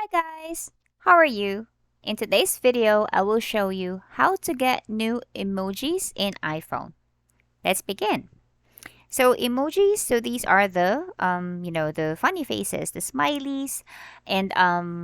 Hi guys, how are you? In today's video, I will show you how to get new emojis in iPhone. Let's begin. So emojis, so these are the funny faces, the smileys, and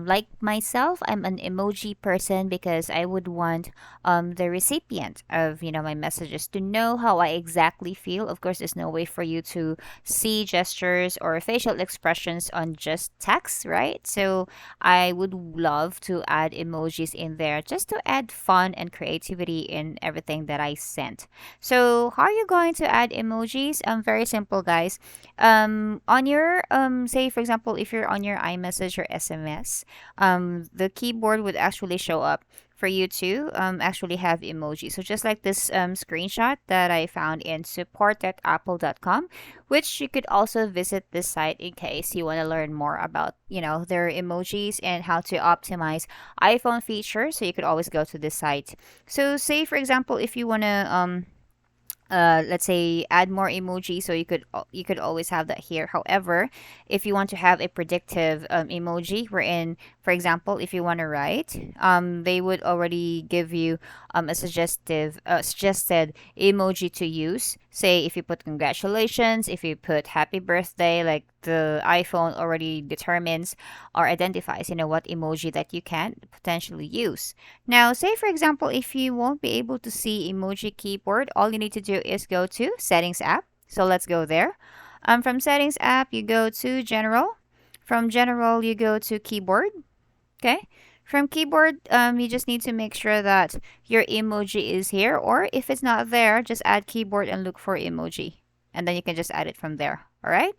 like myself, I'm an emoji person because I would want the recipient of my messages to know how I exactly feel. Of course, there's no way for you to see gestures or facial expressions on just text, right? So I would love to add emojis in there just to add fun and creativity in everything that I sent. So how are you going to add emojis? Very simple, guys. On your say for example, if you're on your iMessage or SMS, the keyboard would actually show up for you to actually have emojis. So just like this screenshot that I found in support.apple.com, which you could also visit this site in case you want to learn more about their emojis and how to optimize iPhone features. So you could always go to this site. So say for example, if you want to let's say add more emoji, so you could always have that here. However, if you want to have a predictive emoji wherein, for example, if you want to write, they would already give you a suggested emoji to use. Say if you put congratulations, if you put happy birthday, like the iPhone already determines or identifies what emoji that you can potentially use. Now, say for example, if you won't be able to see emoji keyboard, all you need to do is go to Settings app. So let's go there. From Settings app, you go to General. From General, you go to Keyboard. Okay. From keyboard, you just need to make sure that your emoji is here, or if it's not there, just add keyboard and look for emoji. And then you can just add it from there. All right.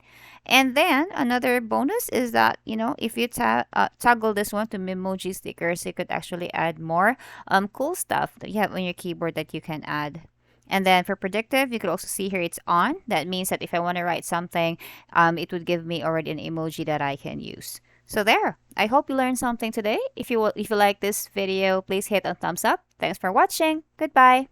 And then another bonus is that, if you toggle this one to Memoji stickers, you could actually add more cool stuff that you have on your keyboard that you can add. And then for predictive, you could also see here it's on. That means that if I want to write something, it would give me already an emoji that I can use. So there. I hope you learned something today. If you like this video, please hit a thumbs up. Thanks for watching. Goodbye.